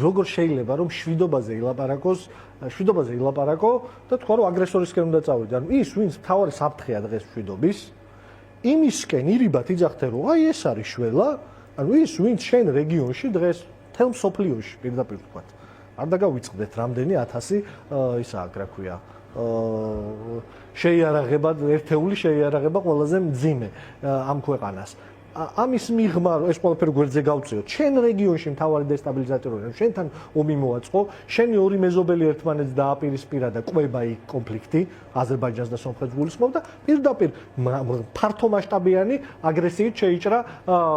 როგორ შეიძლება რომ შვიდობაზე ილაპარაკო და თქვა რომ აგრესორისკენ უნდა წავიდე. ანუ ის ვინც მთავარი საფრთხეა დღეს შვიდობის, იმისკენ ირიბად იძახდე რომ აი ეს არის შველა, ანუ ის ვინც შენ რეგიონში დღეს თელ მსოფლიოში პირდაპირ თქვა. არ დაგავიწყდეთ რამდენი 1000 ისაა, რა ქვია, შეიარაღება, ერთეული შეიარაღება ყველაზე მძიმე ამ ქვეყანას. ამის მიღმა ეს ყველაფერი გვერდზე გავწიოთ. შენ რეგიონში მთავარი დესტაბილიზატორია, შენთან ომი მოაწყო, შენი ორი მეზობელი ერთმანეთს დააპირისპირა და ყვება იქ კონფლიქტი, აზერბაიჯანს და სომხეთს გულისხმობ და პირდაპირ ფართომასშტაბიანი აგრესიით შეიჭრა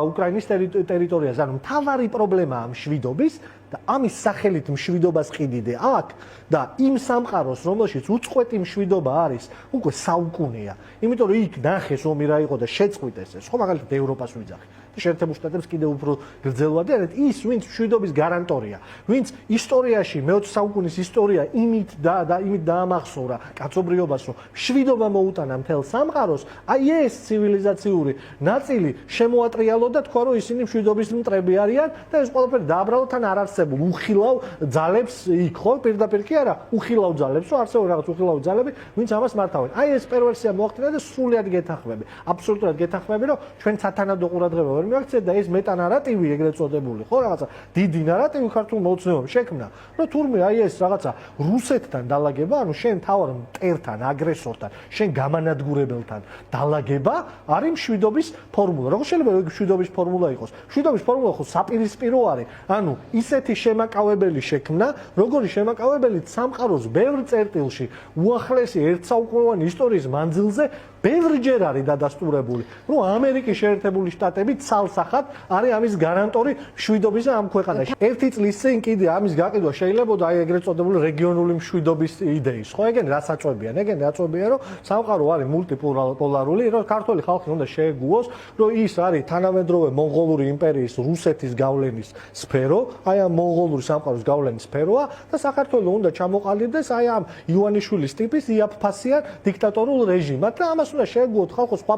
უკრაინის ტერიტორიაზე. ანუ მთავარი პრობლემაა ამ შვიდობის და ამის სახელით მშვიდობას ყიდიდე აქ და იმ სამყაროს, რომელშიც უწყვეტი მშვიდობა არის, უკვე საუკუნეა. იმიტომ რომ იქ ნახეს ომი რა იყო და შეწყვიტეს ეს. ხო, მაგალითად ევროპას ვიძახი. შეერთებულ შტატებს კიდევ უფრო გრძელვადი არის ის, ვინც მშვიდობის გარანტორია, ვინც ისტორიაში მე-20 საუკუნის ისტორია იმით დაამახსოვრა კაცობრიობას, რომ მშვიდობა მოუტანა მთელ სამყაროს, აი ეს ცივილიზაციური ნაწილი შემოატრიალო და თქვა რომ ისინი მშვიდობის მტრები არიან და ეს ყველაფერი დააბრალო თან არ არსებულ უხილავ ძალებს იქ, ხო? პირდაპირ კი არა, უხილავ ძალებს, რომ არსებულ რაღაც უხილავ ძალები, ვინც ამას მართავენ. აი ეს პერვერსია მოახდინა და სრულიად გეთანხმები. აბსოლუტურად გეთანხმები, რომ ჩვენ სათანადო ყურადღება ვერ მიაქცეთ და ეს მეტანარატივი ეგრეთ წოდებული, ხო, რაღაცა დიდი ნარატივი ქართულ მოცნებამ შექმნა, რომ თურმე აი ეს რაღაცა რუსეთთან დალაგება, ანუ შენ თავარ მტერთან, აგრესორთან, შენ გამანადგურებელთან დალაგება არის მშვიდობის ფორმულა. როგორ შეიძლება ეგ მშვიდობის ფორმულა იყოს? მშვიდობის ფორმულა ხო საპირისპირო არის. ანუ ისეთი შემაკავებელი შექმნა, როგორი შემაკავებელი სამყაროს ბევრ წერტილში უახლესი ერთსაუკუნოვანი ისტორიის მანძილზე ბევრჯერ არის დადასტურებული, რომ ამერიკის შეერთებული შტატები ცალსახად არის ამის გარანტორი მშვიდობისა ამ ქვეყანაში. ერთი წლის წინ კიდე ამის გაყიდვა შეიძლებოდა აი ეგრეთ წოდებული რეგიონული მშვიდობის იდეის. ხო, ეგენ რას აწვევიან? ეგენ აწვევიან, რომ სამყარო არის მულტიპოლარული, რომ ქართული ხალხი უნდა შეეგუოს, რომ ის არის თანამედროვე მონღოლური იმპერიის რუსეთის გავლენის სფერო, აი ამ მონღოლური სამყაროს გავლენის სფეროა და საქართველოს უნდა ჩამოყალიბდეს აი ამ ივანიშვილის ტიპის იაფფასიან დიქტატორულ რეჟიმად და ამას უნდა შეეგუოთ ხალხო სხვა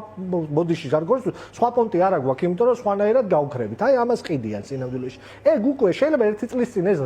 ბოდიში ჟარგონს, სხვა პონტი არა გვაქვს, იმიტომ რომ სხვანაირად გავქრებით. აი ამას ყიდიან სინამდვილეში. ეგ უკვე შეიძლება ერთი წლის წინ ეს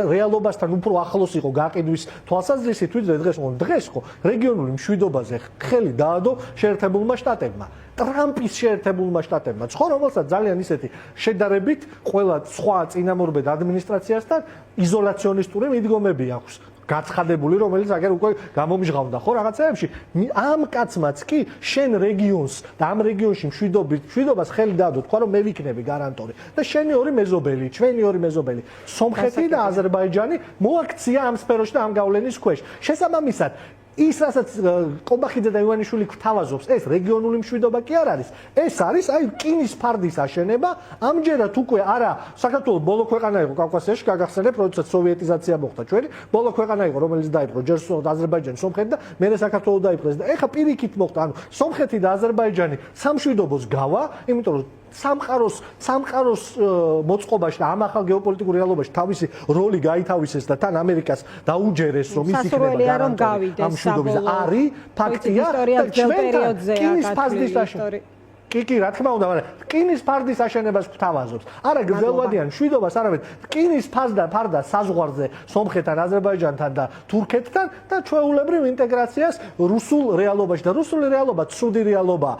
რეალობასთან უფრო ახლოს იყო გაყიდვის თვალსაზრისით, ვიდრე დღეს. დღეს ხო რეგიონული მშვიდობაზე ხელი დაადო შეერთებულმა შტატებმა. ტრამპის შეერთებულმა შტატებმა, ხო, რომელსაც ძალიან ისეთი შედარებით ყველა სხვა წინამორბედ ადმინისტრაციასთან იზოლაციონისტური მიდგომები აქვს. გაცხადებული, რომელიც აგერ უკვე გამომჟღავნდა, ხო, რაღაცეებში. ამ კაცმაც კი შენ რეგიონს და ამ რეგიონში მშვიდობას ხელი დაადო, თქვა რომ მე ვიქნები გარანტორი და შენი ორი მეზობელი, ჩვენი ორი მეზობელი, სომხეთი და აზერბაიჯანი მოაქცია ამ სფეროში და ამ გავლენის ქვეშ. შესაბამისად ის რასაც ყობახიძე და ივანიშვილი გვთავაზობს, ეს რეგიონული მშვიდობა კი არ არის. ეს არის აი რკინის ფარდის აშენება. ამჯერად უკვე არა საქართველოს ბოლო ქვეყანა იყო კავკასიაში, გაგახსენებ, როდესაც სოვიეტიზაცია მოხდა ჩვენი, ბოლო ქვეყანა იყო, რომელიც დაიპყრო ჯერ აზერბაიჯანი, სომხეთი და მერე საქართველოს დაიპყრეს და ეხა პირიქით მოხდა, ანუ სომხეთი და აზერბაიჯანი სამშვიდობოს გავა, იმიტომ რომ სამყაროს მოწყობაში და ამ ახალ გეოპოლიტიკურ რეალობაში თავისი როლი გაითავისეს და თან ამერიკას დაუჯერეს, რომ ის იქნება გარანტორი ამ მშვიდობის. არის ფაქტია და ჩვენთან რკინის ფარდის აშენება. კი, რა თქმა უნდა, მაგრამ რკინის ფარდის აშენებას გვთავაზობს. არა გრძელვადიან მშვიდობას, არამედ რკინის ფარდა საზღვარზე სომხეთთან, აზერბაიჯანთან და თურქეთთან და ჩვეულებრივ ინტეგრაციას რუსულ რეალობაში და რუსული რეალობა ცუდი რეალობაა.